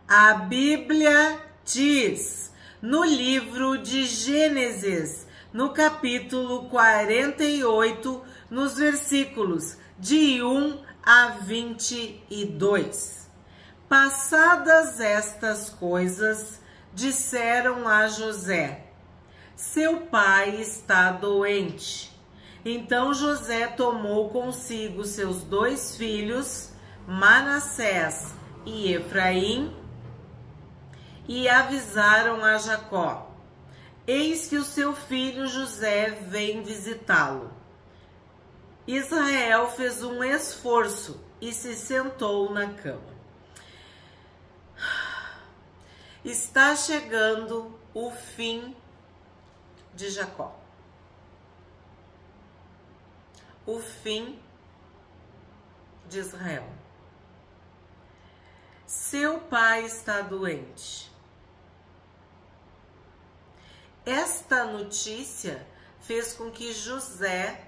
A Bíblia diz no livro de Gênesis, no capítulo 48, nos versículos de 1 a 22. Passadas estas coisas, disseram a José: seu pai está doente. Então José tomou consigo seus 2 filhos, Manassés e Efraim, e avisaram a Jacó: eis que o seu filho José vem visitá-lo. Israel fez um esforço e se sentou na cama. Está chegando o fim de Jacó. O fim de Israel. Seu pai está doente. Esta notícia fez com que José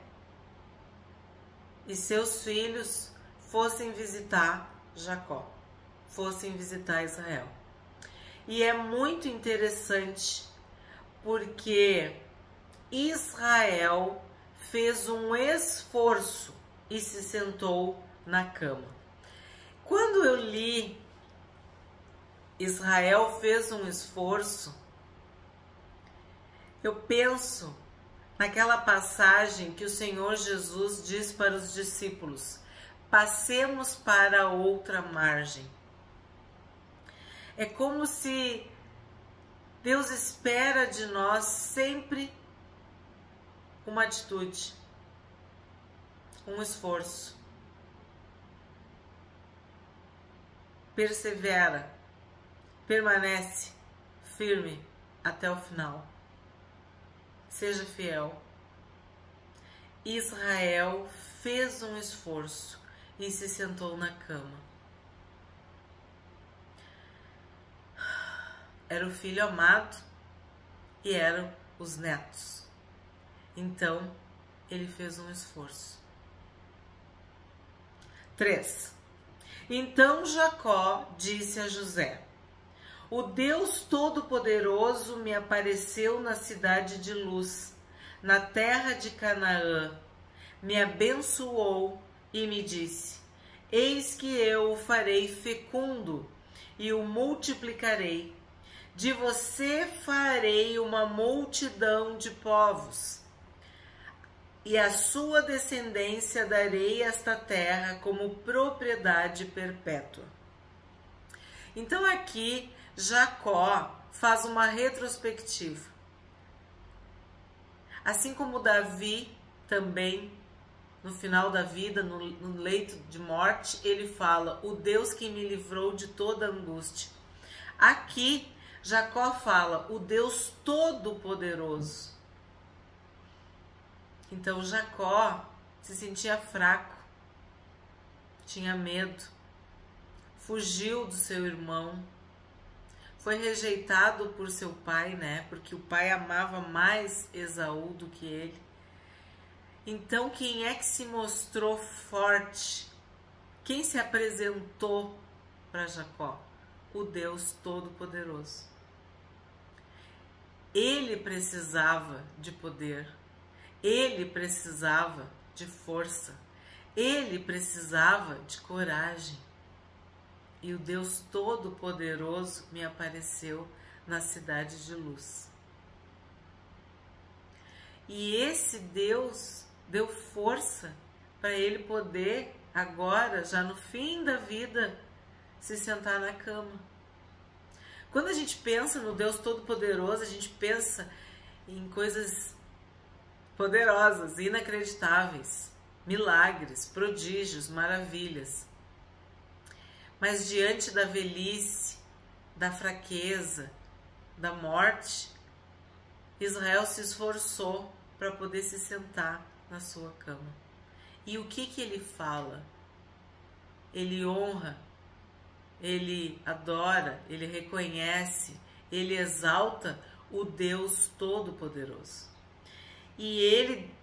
e seus filhos fossem visitar Jacó, fossem visitar Israel. E é muito interessante porque Israel fez um esforço e se sentou na cama. Quando eu li Israel fez um esforço, eu penso naquela passagem que o Senhor Jesus diz para os discípulos: passemos para outra margem. É como se Deus espera de nós sempre uma atitude, um esforço. Persevera, permanece firme até o final. Seja fiel. Israel fez um esforço e se sentou na cama. Era o filho amado e eram os netos. Então, ele fez um esforço. 3. Então Jacó disse a José: o Deus Todo-Poderoso me apareceu na cidade de Luz, na terra de Canaã, me abençoou e me disse: eis que eu o farei fecundo e o multiplicarei. De você farei uma multidão de povos, e a sua descendência darei esta terra como propriedade perpétua. Então aqui Jacó faz uma retrospectiva. Assim como Davi também, no final da vida, no leito de morte, ele fala: o Deus que me livrou de toda angústia. Aqui Jacó fala: o Deus Todo-Poderoso. Então Jacó se sentia fraco, tinha medo, fugiu do seu irmão, foi rejeitado por seu pai, né? Porque o pai amava mais Esaú do que ele. Então quem é que se mostrou forte? Quem se apresentou para Jacó? O Deus Todo-Poderoso. Ele precisava de poder, ele precisava de força, ele precisava de coragem. E o Deus Todo-Poderoso me apareceu na cidade de Luz. E esse Deus deu força para ele poder agora, já no fim da vida, se sentar na cama. Quando a gente pensa no Deus Todo-Poderoso, a gente pensa em coisas poderosas, inacreditáveis, milagres, prodígios, maravilhas. Mas diante da velhice, da fraqueza, da morte, Israel se esforçou para poder se sentar na sua cama. E o que ele fala? Ele honra, ele adora, ele reconhece, ele exalta o Deus Todo-Poderoso. E ele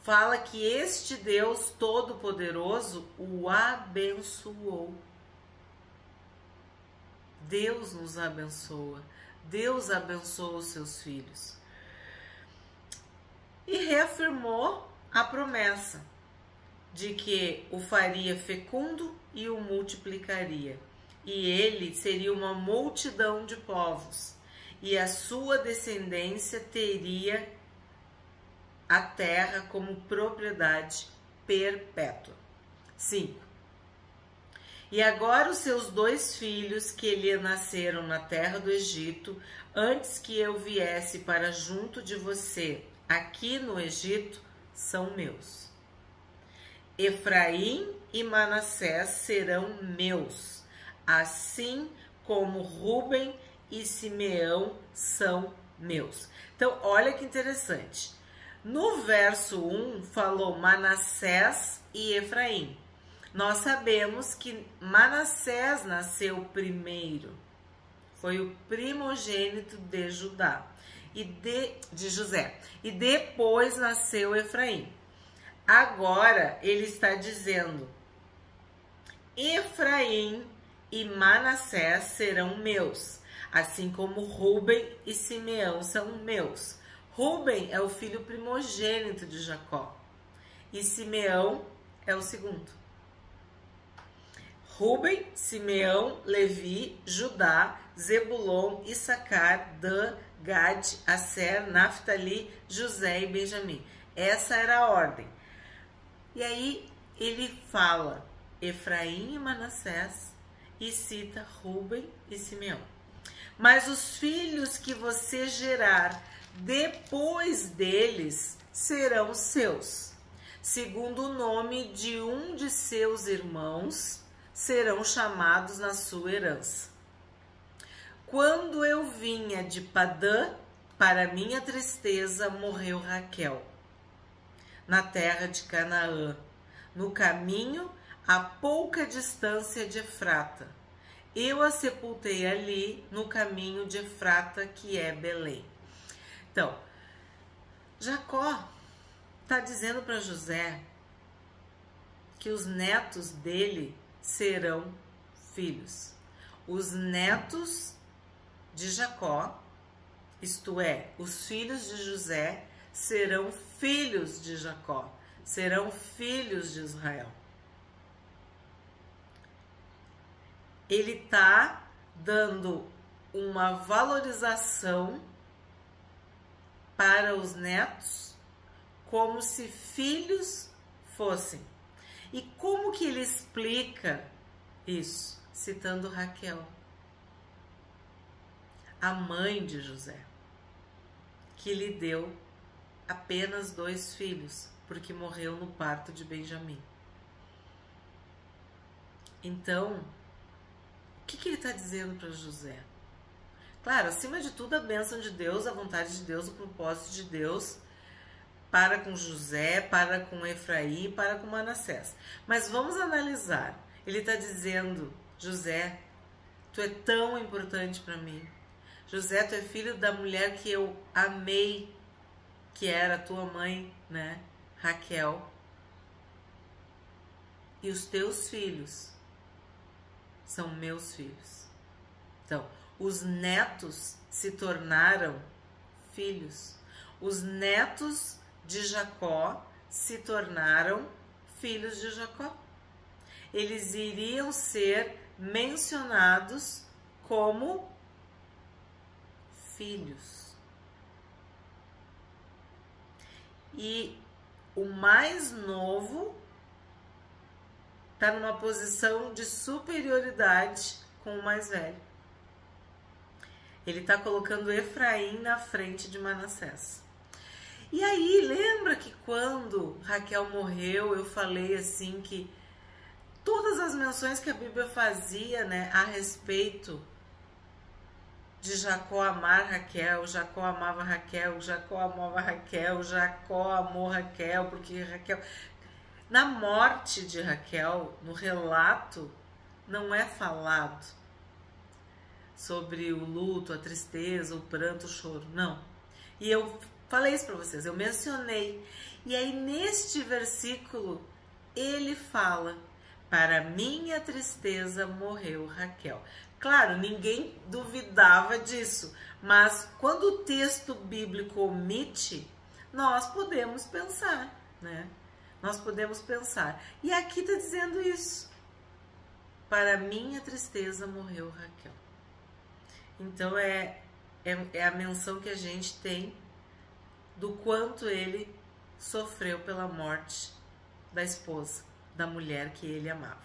fala que este Deus Todo-Poderoso o abençoou. Deus nos abençoa. Deus abençoa os seus filhos. E reafirmou a promessa de que o faria fecundo e o multiplicaria. E ele seria uma multidão de povos. E a sua descendência teria a terra como propriedade perpétua. 5. E agora os seus 2 filhos que lhe nasceram na terra do Egito, antes que eu viesse para junto de você aqui no Egito, são meus. Efraim e Manassés serão meus, assim como Rúben e Simeão são meus. Então, olha que interessante. No verso 1 falou Manassés e Efraim. Nós sabemos que Manassés nasceu primeiro. Foi o primogênito de Judá e de José. E depois nasceu Efraim. Agora ele está dizendo: Efraim e Manassés serão meus, assim como Rúben e Simeão são meus. Rúben é o filho primogênito de Jacó e Simeão é o segundo. Rúben, Simeão, Levi, Judá, Zebulon, Issacar, Dan, Gad, Asser, Naftali, José e Benjamim. Essa era a ordem. E aí ele fala Efraim e Manassés e cita Rúben e Simeão. Mas os filhos que você gerar depois deles serão seus. Segundo o nome de um de seus irmãos, serão chamados na sua herança. Quando eu vinha de Padã, para minha tristeza, morreu Raquel, na terra de Canaã, no caminho a pouca distância de Efrata. Eu a sepultei ali, no caminho de Efrata, que é Belém. Então, Jacó está dizendo para José que os netos dele serão filhos. Os netos de Jacó, isto é, os filhos de José, serão filhos de Jacó, serão filhos de Israel. Ele está dando uma valorização para os netos como se filhos fossem. E como que ele explica isso? Citando Raquel, a mãe de José, que lhe deu apenas 2 filhos, porque morreu no parto de Benjamim. Então, o que ele está dizendo para José? Claro, acima de tudo, a bênção de Deus, a vontade de Deus, o propósito de Deus para com José, para com Efraim, para com Manassés. Mas vamos analisar. Ele está dizendo: José, tu é tão importante para mim. José, tu é filho da mulher que eu amei, que era tua mãe, né? Raquel. E os teus filhos são meus filhos. Então, os netos se tornaram filhos. Os netos de Jacó se tornaram filhos de Jacó. Eles iriam ser mencionados como filhos. E o mais novo está numa posição de superioridade com o mais velho. Ele está colocando Efraim na frente de Manassés. E aí, lembra que quando Raquel morreu, eu falei assim que todas as menções que a Bíblia fazia, né, a respeito de Jacó amar Raquel, Jacó amava Raquel, Jacó amava Raquel, Jacó amou Raquel, porque Raquel... Na morte de Raquel, no relato, não é falado sobre o luto, a tristeza, o pranto, o choro, não. E eu falei isso para vocês, eu mencionei. E aí, neste versículo, ele fala: Para minha tristeza morreu Raquel. Claro, ninguém duvidava disso, mas quando o texto bíblico omite, nós podemos pensar, né? Nós podemos pensar. E aqui está dizendo isso. Para minha tristeza morreu Raquel. Então é a menção que a gente tem do quanto ele sofreu pela morte da esposa, da mulher que ele amava.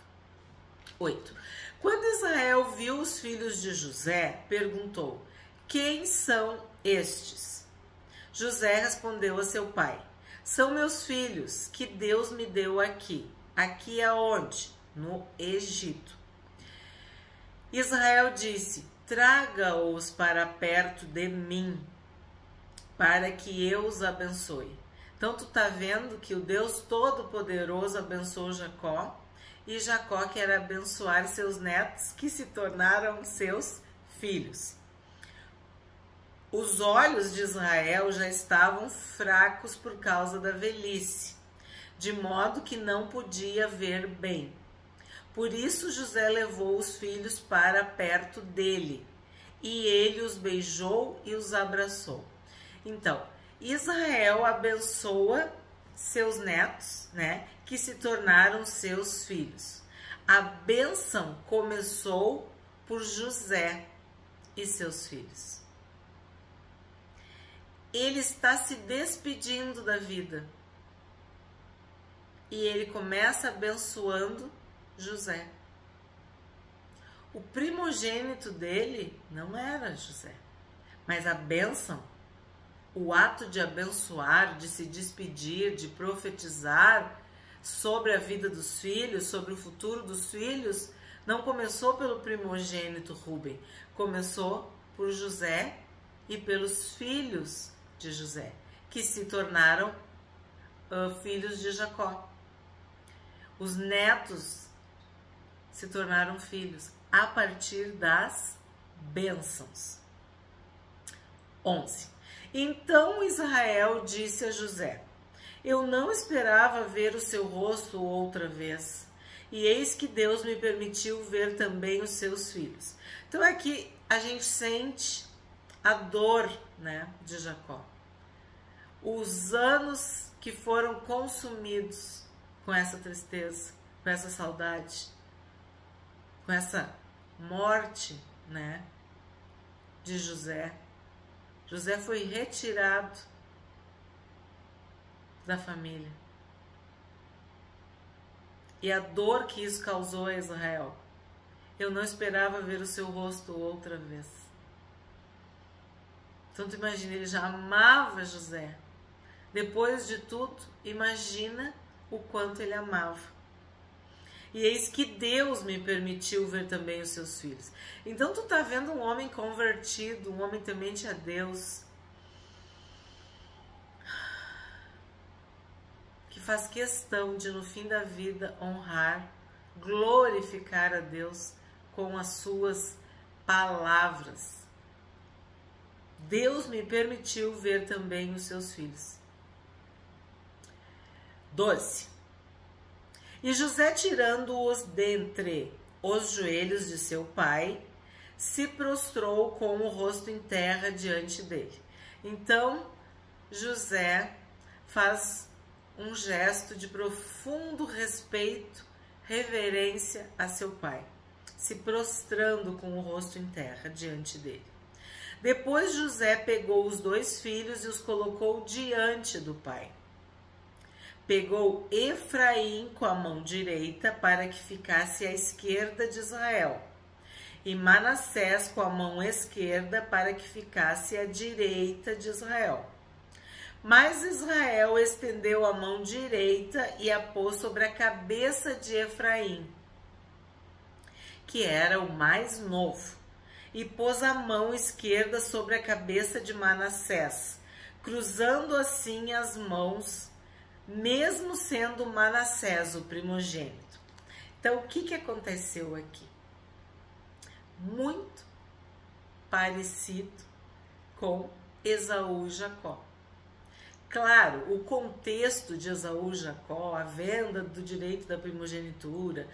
8. Quando Israel viu os filhos de José, perguntou: quem são estes? José respondeu a seu pai: são meus filhos que Deus me deu aqui. Aqui aonde? No Egito. Israel disse: traga-os para perto de mim, para que eu os abençoe. Então tu tá vendo que o Deus Todo-Poderoso abençoou Jacó, e Jacó quer abençoar seus netos, que se tornaram seus filhos. Os olhos de Israel já estavam fracos por causa da velhice, de modo que não podia ver bem. Por isso José levou os filhos para perto dele, e ele os beijou e os abraçou. Então, Israel abençoa seus netos, né, que se tornaram seus filhos. A bênção começou por José e seus filhos. Ele está se despedindo da vida. E ele começa abençoando José. O primogênito dele não era José, mas a bênção, o ato de abençoar, de se despedir, de profetizar sobre a vida dos filhos, sobre o futuro dos filhos, não começou pelo primogênito Rúben, começou por José e pelos filhos de José, que se tornaram filhos de Jacó. Os netos se tornaram filhos a partir das bênçãos. 11. Então Israel disse a José: eu não esperava ver o seu rosto outra vez, e eis que Deus me permitiu ver também os seus filhos. Então aqui a gente sente a dor, né, de Jacó. Os anos que foram consumidos com essa tristeza, com essa saudade, com essa morte, né, de José. José foi retirado da família. E a dor que isso causou a Israel. Eu não esperava ver o seu rosto outra vez. Então tu imagina, ele já amava José. Depois de tudo, imagina o quanto ele amava. E eis que Deus me permitiu ver também os seus filhos. Então tu tá vendo um homem convertido, um homem temente a Deus, que faz questão de no fim da vida honrar, glorificar a Deus com as suas palavras. Deus me permitiu ver também os seus filhos. 12. E José, tirando-os dentre os joelhos de seu pai, se prostrou com o rosto em terra diante dele. Então, José faz um gesto de profundo respeito, reverência a seu pai, se prostrando com o rosto em terra diante dele. Depois José pegou os dois filhos e os colocou diante do pai. Pegou Efraim com a mão direita para que ficasse à esquerda de Israel, e Manassés com a mão esquerda para que ficasse à direita de Israel. Mas Israel estendeu a mão direita e a pôs sobre a cabeça de Efraim, que era o mais novo, e pôs a mão esquerda sobre a cabeça de Manassés, cruzando assim as mãos, mesmo sendo Manassés o primogênito. Então, o que aconteceu aqui? Muito parecido com Esaú e Jacó. Claro, o contexto de Esaú e Jacó, a venda do direito da primogenitura,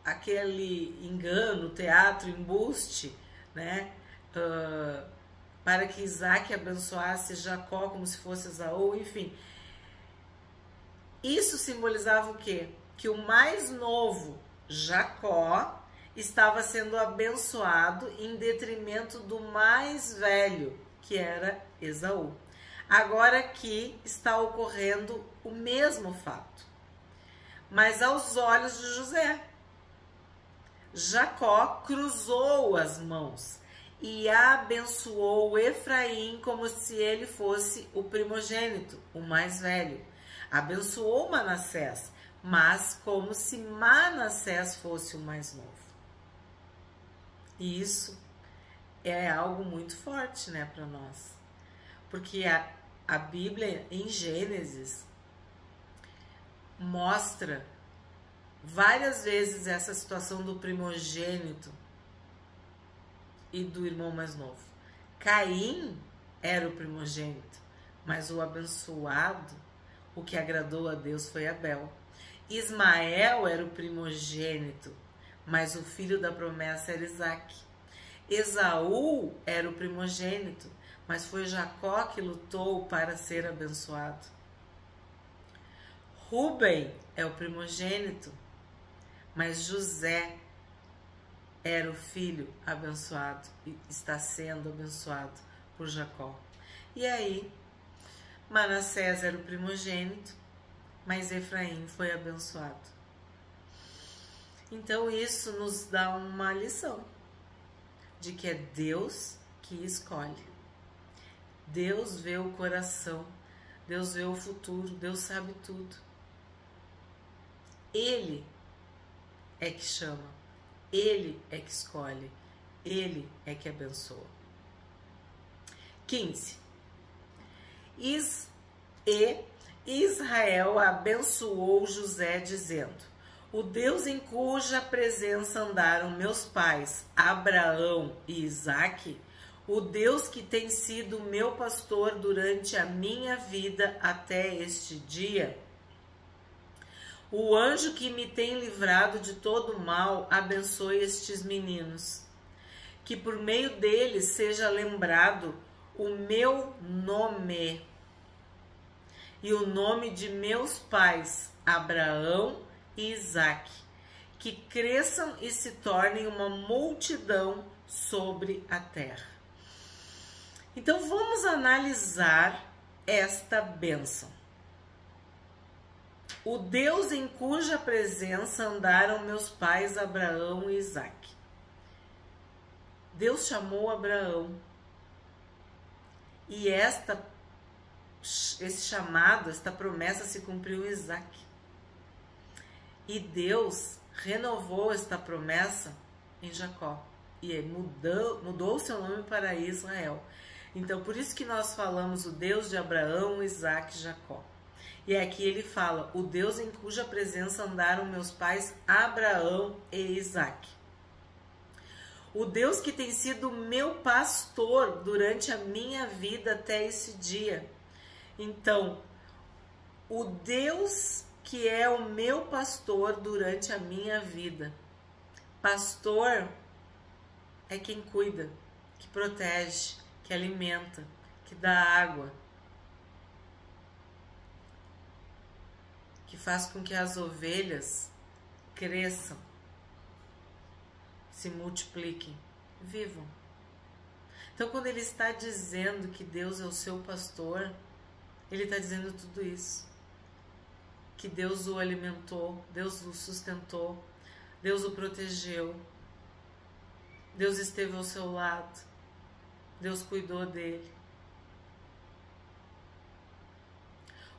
aquele engano, teatro, embuste, né? Para que Isaac abençoasse Jacó como se fosse Esaú, enfim. Isso simbolizava o quê? Que o mais novo, Jacó, estava sendo abençoado em detrimento do mais velho, que era Esaú. Agora aqui está ocorrendo o mesmo fato, mas aos olhos de José. Jacó cruzou as mãos e abençoou Efraim como se ele fosse o primogênito, o mais velho. Abençoou Manassés, mas como se Manassés fosse o mais novo. E isso é algo muito forte, né, para nós. Porque a Bíblia, em Gênesis, mostra várias vezes essa situação do primogênito e do irmão mais novo. Caim era o primogênito, mas o abençoado, o que agradou a Deus foi Abel. Ismael era o primogênito, mas o filho da promessa era Isaque. Esaú era o primogênito, mas foi Jacó que lutou para ser abençoado. Rúben é o primogênito, mas José era o filho abençoado e está sendo abençoado por Jacó. E aí, Manassés era o primogênito, mas Efraim foi abençoado. Então isso nos dá uma lição de que é Deus que escolhe. Deus vê o coração, Deus vê o futuro, Deus sabe tudo. Ele é que chama, Ele é que escolhe, Ele é que abençoa. 15. Israel abençoou José dizendo: o Deus em cuja presença andaram meus pais, Abraão e Isaque, o Deus que tem sido meu pastor durante a minha vida até este dia, o anjo que me tem livrado de todo mal, abençoe estes meninos, que por meio deles seja lembrado o meu nome e o nome de meus pais, Abraão e Isaque, que cresçam e se tornem uma multidão sobre a terra. Então vamos analisar esta bênção. O Deus em cuja presença andaram meus pais Abraão e Isaque. Deus chamou Abraão e esse chamado, esta promessa se cumpriu em Isaque. E Deus renovou esta promessa em Jacó e mudou o seu nome para Israel. Então, por isso que nós falamos o Deus de Abraão, Isaque e Jacó. E aqui ele fala, o Deus em cuja presença andaram meus pais Abraão e Isaque. O Deus que tem sido meu pastor durante a minha vida até esse dia. Então, o Deus que é o meu pastor durante a minha vida. Pastor é quem cuida, que protege, que alimenta, que dá água, que faz com que as ovelhas cresçam, se multipliquem, vivam. Então, quando ele está dizendo que Deus é o seu pastor, ele está dizendo tudo isso. Que Deus o alimentou, Deus o sustentou, Deus o protegeu, Deus esteve ao seu lado, Deus cuidou dele.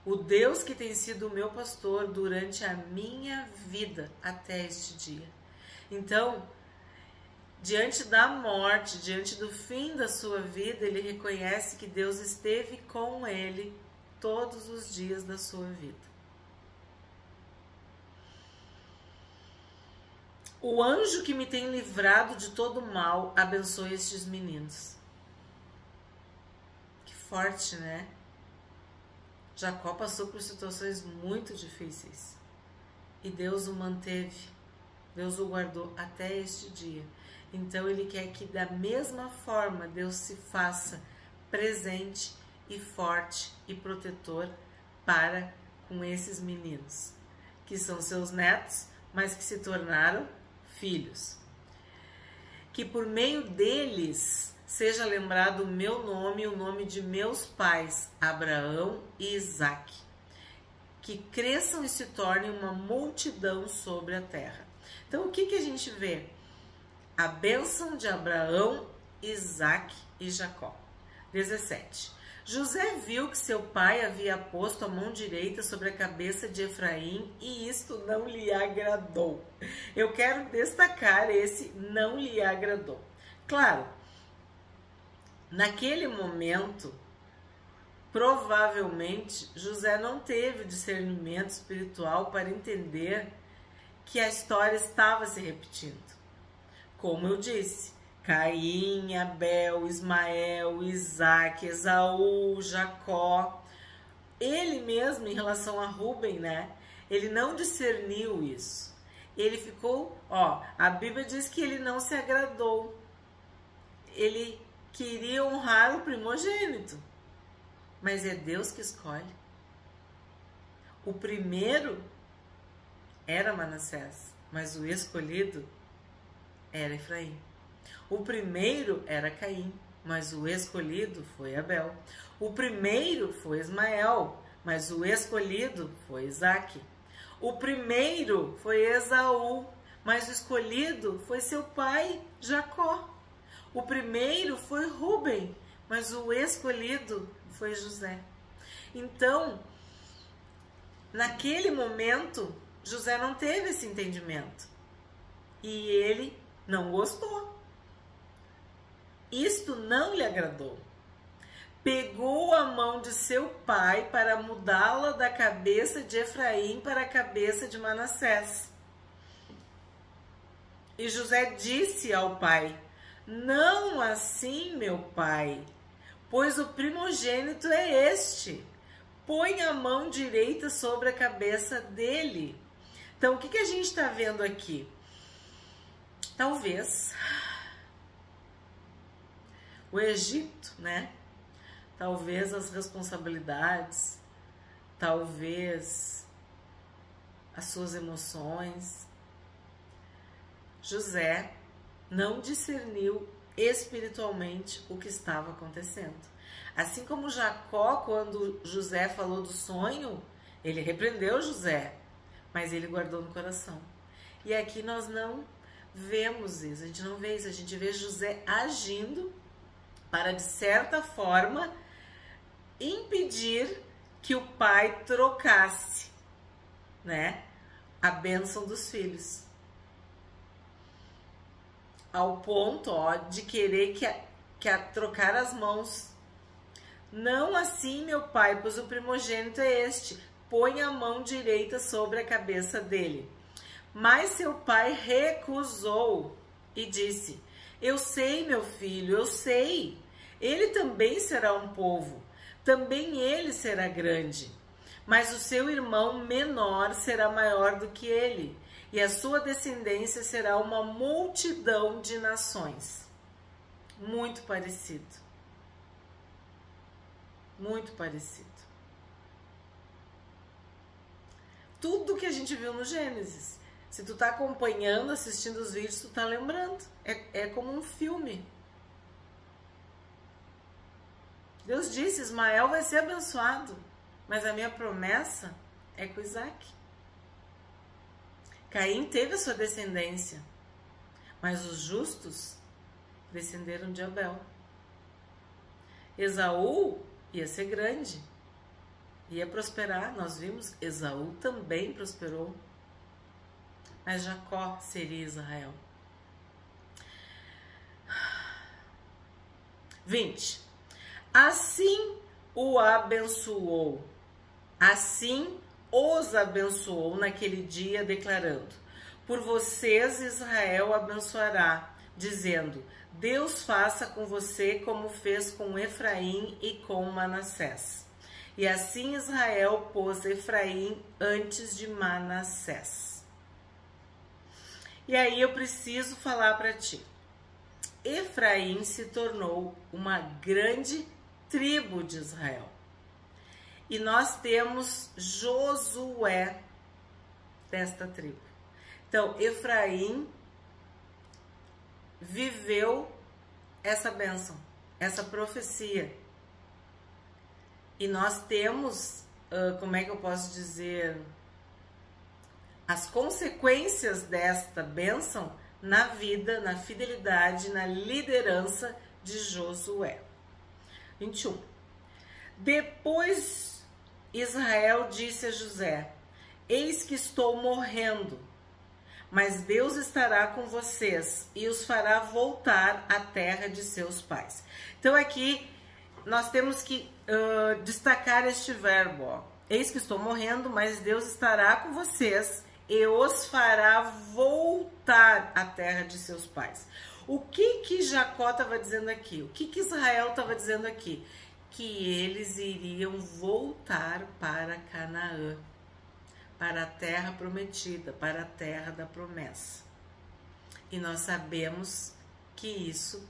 O Deus que tem sido o meu pastor durante a minha vida até este dia. Então, diante da morte, diante do fim da sua vida, ele reconhece que Deus esteve com ele todos os dias da sua vida. O anjo que me tem livrado de todo mal, abençoe estes meninos. Que forte, né? Jacó passou por situações muito difíceis e Deus o manteve, Deus o guardou até este dia. Então ele quer que da mesma forma Deus se faça presente e forte e protetor para com esses meninos, que são seus netos, mas que se tornaram filhos. Que por meio deles seja lembrado o meu nome e o nome de meus pais, Abraão e Isaque. Que cresçam e se tornem uma multidão sobre a terra. Então o que a gente vê? A bênção de Abraão, Isaque e Jacó. 17. José viu que seu pai havia posto a mão direita sobre a cabeça de Efraim e isto não lhe agradou. Eu quero destacar esse não lhe agradou. Claro, naquele momento, provavelmente, José não teve discernimento espiritual para entender que a história estava se repetindo. Como eu disse, Caim, Abel, Ismael, Isaque, Esaú, Jacó. Ele mesmo, em relação a Rúben, né? Ele não discerniu isso. Ele ficou, a Bíblia diz que ele não se agradou. Ele queria honrar o primogênito. Mas é Deus que escolhe. O primeiro era Manassés, mas o escolhido era Efraim. O primeiro era Caim, mas o escolhido foi Abel. O primeiro foi Ismael, mas o escolhido foi Isaque. O primeiro foi Esaú, mas o escolhido foi seu pai Jacó. O primeiro foi Rúben, mas o escolhido foi José. Então, naquele momento, José não teve esse entendimento. E ele não gostou. Isto não lhe agradou. Pegou a mão de seu pai para mudá-la da cabeça de Efraim para a cabeça de Manassés. E José disse ao pai: não assim, meu pai, pois o primogênito é este. Põe a mão direita sobre a cabeça dele. Então, o que a gente está vendo aqui? Talvez o Egito, né? Talvez as responsabilidades, talvez as suas emoções. José não discerniu espiritualmente o que estava acontecendo. Assim como Jacó, quando José falou do sonho, ele repreendeu José, mas ele guardou no coração. E aqui nós não vemos isso, a gente não vê isso, a gente vê José agindo para, de certa forma, impedir que o pai trocasse, né, a bênção dos filhos. Ao ponto, de querer trocar as mãos. Não assim, meu pai, pois o primogênito é este. Põe a mão direita sobre a cabeça dele. Mas seu pai recusou e disse: eu sei, meu filho, eu sei. Ele também será um povo. Também ele será grande. Mas o seu irmão menor será maior do que ele. E a sua descendência será uma multidão de nações. Muito parecido. Muito parecido. Tudo que a gente viu no Gênesis. Se tu tá acompanhando, assistindo os vídeos, tu tá lembrando. É como um filme. Deus disse, Ismael vai ser abençoado. Mas a minha promessa é com Isaque. Caim teve a sua descendência, mas os justos descenderam de Abel. Esaú ia ser grande, ia prosperar. Nós vimos, Esaú também prosperou, mas Jacó seria Israel. 20. Assim o abençoou, assim os abençoou naquele dia, declarando: por vocês Israel abençoará, dizendo: Deus faça com você como fez com Efraim e com Manassés. E assim Israel pôs Efraim antes de Manassés. E aí eu preciso falar para ti. Efraim se tornou uma grande tribo de Israel. E nós temos Josué desta tribo. Então, Efraim viveu essa bênção, essa profecia. E nós temos, como é que eu posso dizer, as consequências desta bênção na vida, na fidelidade, na liderança de Josué. 21. Depois Israel disse a José: eis que estou morrendo, mas Deus estará com vocês e os fará voltar à terra de seus pais. Então aqui nós temos que destacar este verbo, ó. Eis que estou morrendo, mas Deus estará com vocês e os fará voltar à terra de seus pais. O que Jacó estava dizendo aqui? O que Israel estava dizendo aqui? Que eles iriam voltar para Canaã, para a terra prometida, para a terra da promessa. E nós sabemos que isso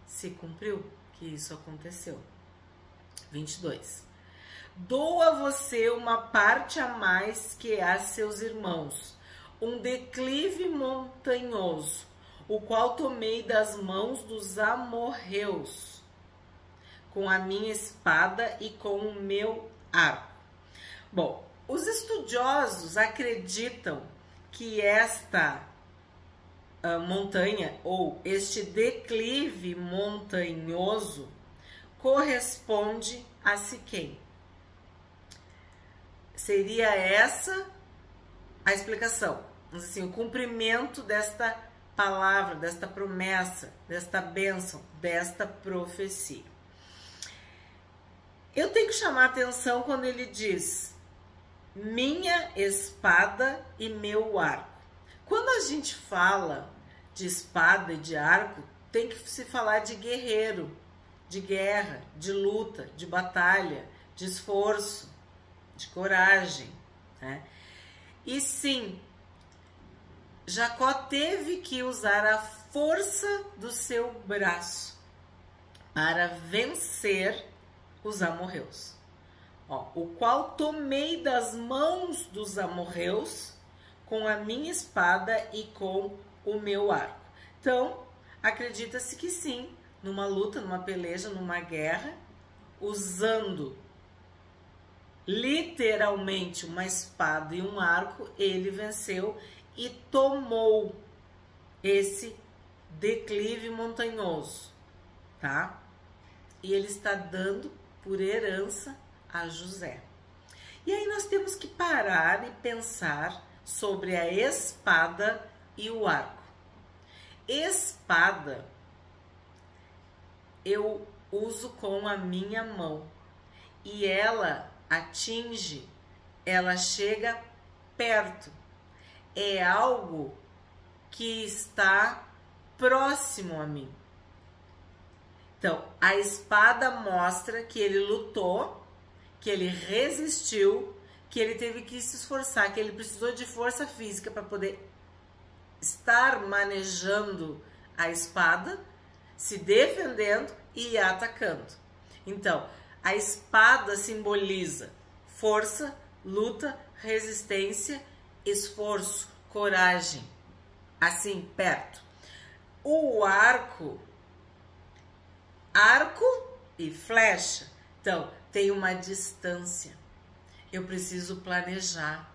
se cumpriu, que isso aconteceu. 22. Dou a você uma parte a mais que a seus irmãos, um declive montanhoso, o qual tomei das mãos dos amorreus, com a minha espada e com o meu arco. Bom, os estudiosos acreditam que esta montanha, ou este declive montanhoso, corresponde a Siquém. Seria essa a explicação, assim, o cumprimento desta palavra, desta promessa, desta bênção, desta profecia. Eu tenho que chamar a atenção quando ele diz minha espada e meu arco. Quando a gente fala de espada e de arco, tem que se falar de guerreiro, de guerra, de luta, de batalha, de esforço, de coragem, né? E sim, Jacó teve que usar a força do seu braço para vencer os amorreus. O qual tomei das mãos dos amorreus com a minha espada e com o meu arco. Então, acredita-se que sim, numa luta, numa peleja, numa guerra, usando literalmente uma espada e um arco, ele venceu e tomou esse declive montanhoso, tá? E ele está dando por herança a José. E aí nós temos que parar e pensar sobre a espada e o arco. Espada eu uso com a minha mão e ela atinge, ela chega perto. É algo que está próximo a mim. Então, a espada mostra que ele lutou, que ele resistiu, que ele teve que se esforçar, que ele precisou de força física para poder estar manejando a espada, se defendendo e atacando. Então, a espada simboliza força, luta, resistência, esforço, coragem, assim, perto. O arco e flecha, então, tem uma distância. Eu preciso planejar,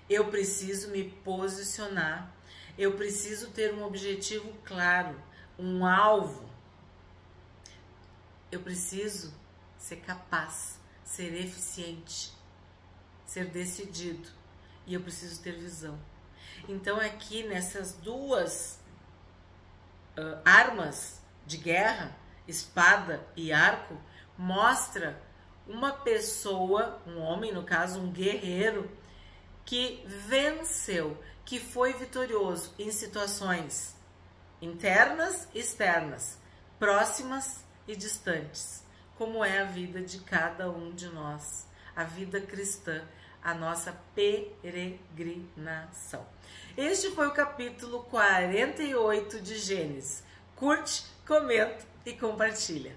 eu preciso me posicionar, eu preciso ter um objetivo claro, um alvo. Eu preciso ser capaz, ser eficiente, ser decidido, e eu preciso ter visão. Então aqui nessas duas armas de guerra, espada e arco, mostra uma pessoa, um homem, no caso um guerreiro, que venceu, que foi vitorioso em situações internas e externas, próximas e distantes, como é a vida de cada um de nós. a vida cristã, a nossa peregrinação. Este foi o capítulo 48 de Gênesis. Curte, comenta e compartilha.